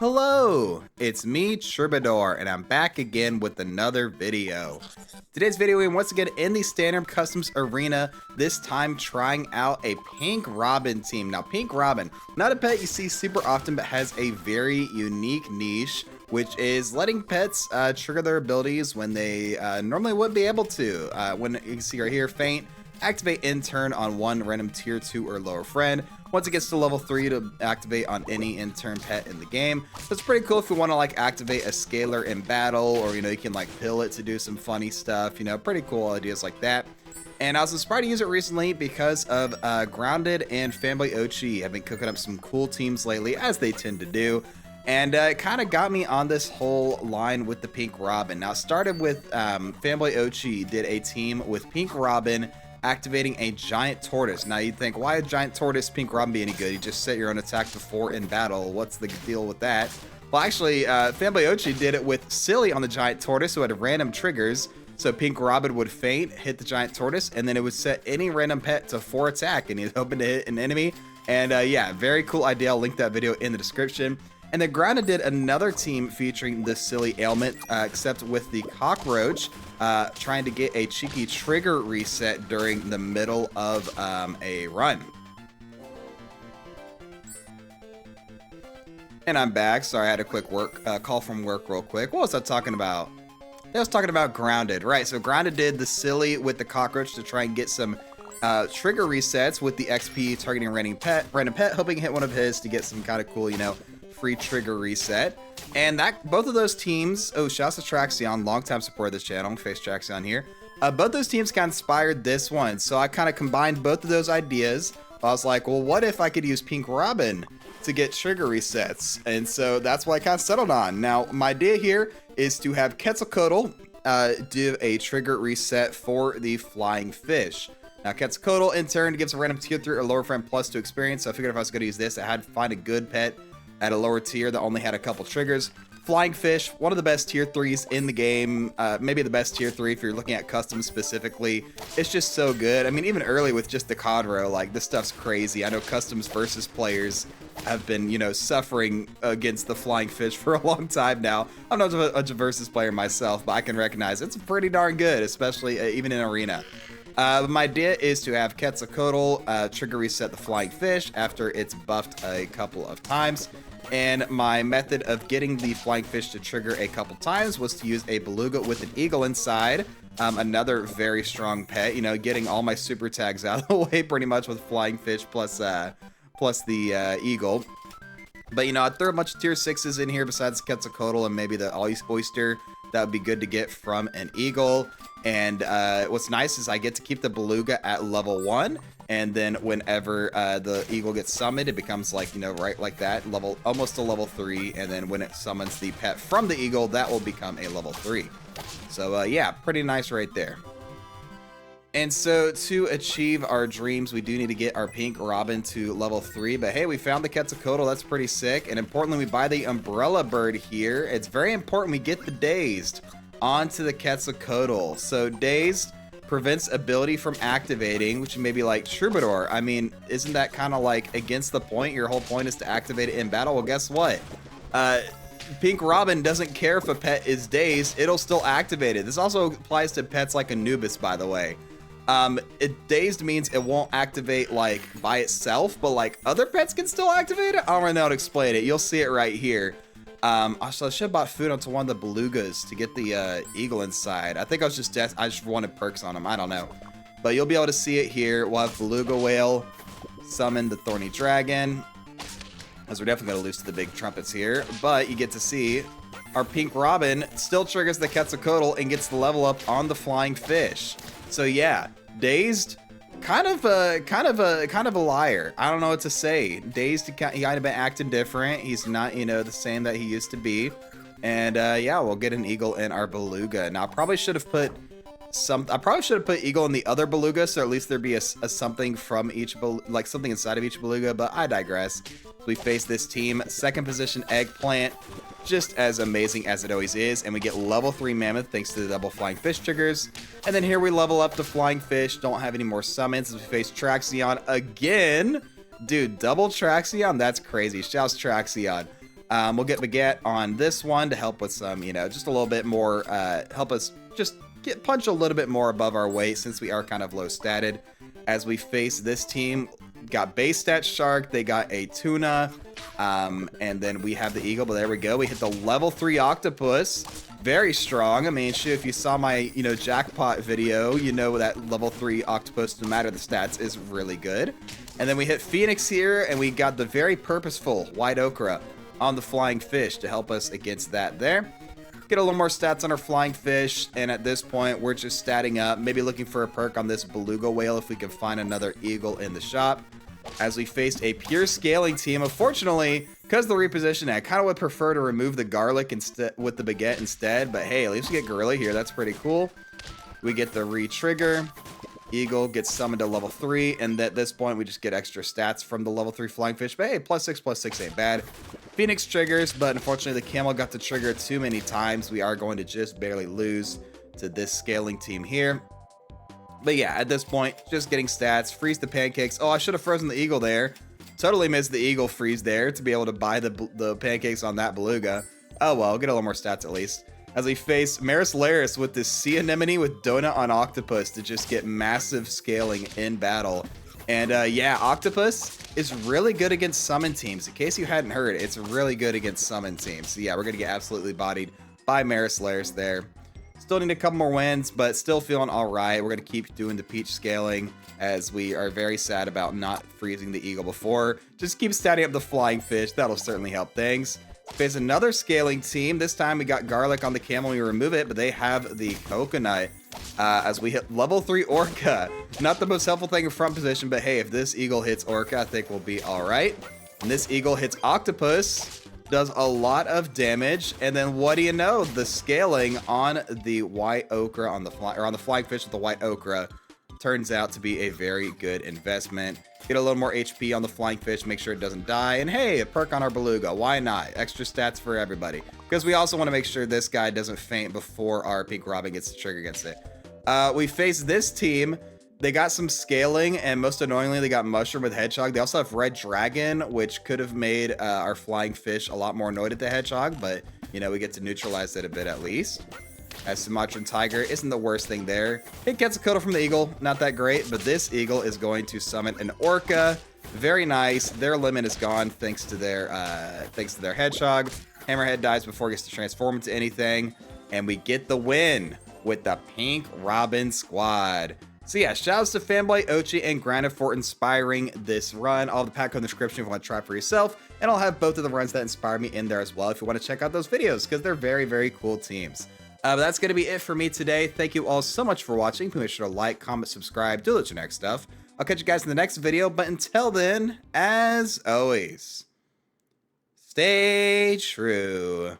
Hello, it's me, Troubadour, and I'm back again with another video. Today's video, we're once again in the Standard Customs Arena, this time trying out a Pink Robin team. Now, Pink Robin, not a pet you see super often, but has a very unique niche, which is letting pets trigger their abilities when they normally wouldn't be able to. When you can see right here, Faint, activate in turn on one random tier 2 or lower friend. Once it gets to level 3 to activate on any in-turn pet in the game. So it's pretty cool if you want to like activate a scalar in battle, or you can like pill it to do some funny stuff, pretty cool ideas like that. And I was inspired to use it recently because of Grounded and FanboyOchi have been cooking up some cool teams lately, as they tend to do. And it kind of got me on this whole line with the Pink Robin. Now it started with FanboyOchi did a team with Pink Robin activating a giant tortoise. Now you'd think, why a giant tortoise Pink Robin be any good? You just set your own attack to 4 in battle. What's the deal with that? Well, actually, FanboyOchi did it with Silly on the giant tortoise, who had random triggers. So Pink Robin would faint, hit the giant tortoise, and then it would set any random pet to 4 attack, and he's hoping to hit an enemy. And yeah, very cool idea. I'll link that video in the description. And then Grounded did another team featuring the Silly ailment, except with the cockroach, trying to get a cheeky trigger reset during the middle of a run. And I'm back. Sorry, I had a quick call from work real quick. What was I talking about? I was talking about Grounded, right? So Grounded did the Silly with the cockroach to try and get some trigger resets with the XP targeting a random pet, hoping to hit one of his to get some kind of cool, free trigger reset. And that both of those teams, shouts to Traxion, longtime supporter of this channel, face Traxion here. Both those teams kind of inspired this one, so I kind of combined both of those ideas. I was like, well, what if I could use Pink Robin to get trigger resets? And so that's what I kind of settled on. Now, my idea here is to have Quetzalcoatl do a trigger reset for the flying fish. Now, Quetzalcoatl in turn gives a random tier 3 or lower friend +2 experience, so I figured if I was going to use this, I had to find a good pet at a lower tier that only had a couple triggers. Flying Fish, one of the best tier 3s in the game, maybe the best tier 3 if you're looking at custom specifically. It's just so good. I mean, even early with just the Cadro, like, this stuff's crazy. I know customs versus players have been, suffering against the Flying Fish for a long time now. I'm not a versus player myself, but I can recognize it's pretty darn good, especially even in Arena. My idea is to have Quetzalcoatl trigger reset the Flying Fish after it's buffed a couple of times. And my method of getting the Flying Fish to trigger a couple times was to use a Beluga with an eagle inside. Another very strong pet, getting all my super tags out of the way pretty much with Flying Fish plus the eagle. But, I'd throw a bunch of tier 6s in here besides Quetzalcoatl and maybe the Oyster. That would be good to get from an eagle. And what's nice is I get to keep the Beluga at level 1. And then whenever the eagle gets summoned, it becomes like, right like that, almost a level 3. And then when it summons the pet from the eagle, that will become a level 3. So yeah, pretty nice right there. And so to achieve our dreams, we do need to get our Pink Robin to level 3. But hey, we found the Quetzalcoatl. That's pretty sick. And importantly, we buy the Umbrella Bird here. It's very important we get the Dazed onto the Quetzalcoatl. So Dazed prevents ability from activating, which may be like Troubadour. I mean, isn't that kind of like against the point? Your whole point is to activate it in battle. Well, guess what? Pink Robin doesn't care if a pet is dazed. It'll still activate it. This also applies to pets like Anubis, by the way. Dazed means it won't activate like by itself, but like other pets can still activate it. I don't really know how to explain it. You'll see it right here. So I should have bought food onto one of the Belugas to get the eagle inside. I think I just wanted perks on him. I don't know. But you'll be able to see it here. We'll have Beluga Whale summon the Thorny Dragon, as we're definitely going to lose to the big trumpets here. But you get to see our Pink Robin still triggers the Quetzalcoatl and gets the level up on the Flying Fish. So yeah, Dazed, kind of a liar. I don't know what to say. Dazed, he kind of been acting different. He's not, the same that he used to be. And yeah, we'll get an eagle in our Beluga. Now, I probably should have put eagle in the other Beluga, so at least there'd be a something from each, like something inside of each Beluga. But I digress. So we face this team, second position Eggplant, just as amazing as it always is, and we get level 3 Mammoth thanks to the double Flying Fish triggers. And then here we level up to Flying Fish, don't have any more summons as we face Traxion again. Dude, double Traxion, that's crazy. Shouts Traxion. We'll get Baguette on this one to help with some, you know, just a little bit more, help us just punch a little bit more above our weight since we are kind of low statted. As we face this team, got base stat Shark, they got a Tuna, and then we have the Eagle, but there we go. We hit the level 3 Octopus. Very strong. I mean, shoot, if you saw my, you know, jackpot video, you know that level 3 Octopus, no matter the stats, is really good. And then we hit Phoenix here, and we got the very purposeful White Okra on the Flying Fish to help us against that there. Get a little more stats on our Flying Fish, and at this point, we're just statting up, maybe looking for a perk on this Beluga Whale if we can find another Eagle in the shop. As we faced a pure scaling team, unfortunately, because of the reposition, I kind of would prefer to remove the garlic instead with the Baguette instead, but hey, at least we get Gorilla here. That's pretty cool. We get the re-trigger. Eagle gets summoned to level 3, and at this point, we just get extra stats from the level 3 Flying Fish, but hey, +6/+6 ain't bad. Phoenix triggers, but unfortunately, the Camel got to trigger too many times. We are going to just barely lose to this scaling team here. But yeah, at this point, just getting stats, freeze the pancakes. Oh, I should have frozen the Eagle there. Totally missed the Eagle freeze there to be able to buy the pancakes on that Beluga. Oh well, get a little more stats at least. As we face Maris Laris with this Sea Anemone with Donut on Octopus to just get massive scaling in battle. And yeah, Octopus is really good against summon teams. In case you hadn't heard, it's really good against summon teams. So yeah, we're going to get absolutely bodied by Maris Laris there. Still need a couple more wins, but still feeling all right. We're going to keep doing the Peach scaling as we are very sad about not freezing the Eagle before. Just keep statting up the Flying Fish. That'll certainly help things. Face another scaling team. This time we got Garlic on the Camel. We remove it, but they have the Coconut as we hit level 3 Orca. Not the most helpful thing in front position, but hey, if this Eagle hits Orca, I think we'll be all right. And this Eagle hits Octopus. Does a lot of damage, and then what do you know? The scaling on the White Okra on the Flying Fish with the White Okra turns out to be a very good investment. Get a little more HP on the Flying Fish, make sure it doesn't die, and hey, a perk on our Beluga. Why not? Extra stats for everybody, because we also want to make sure this guy doesn't faint before our Pink Robin gets the trigger against it. We face this team. They got some scaling, and most annoyingly, they got Mushroom with Hedgehog. They also have Red Dragon, which could have made our Flying Fish a lot more annoyed at the Hedgehog, but, you know, we get to neutralize it a bit at least. As Sumatran Tiger isn't the worst thing there. Hit Quetzalcoatl from the Eagle, not that great, but this Eagle is going to summon an Orca. Very nice. Their limit is gone thanks to their Hedgehog. Hammerhead dies before it gets to transform into anything, and we get the win with the Pink Robin squad. So yeah, shoutouts to FanboyOchi and Grounded for inspiring this run. I'll have the pack code in the description if you want to try for yourself, and I'll have both of the runs that inspired me in there as well if you want to check out those videos, because they're very, very cool teams. But that's going to be it for me today. Thank you all so much for watching. Please make sure to like, comment, subscribe, do the generic stuff. I'll catch you guys in the next video, but until then, as always, stay true.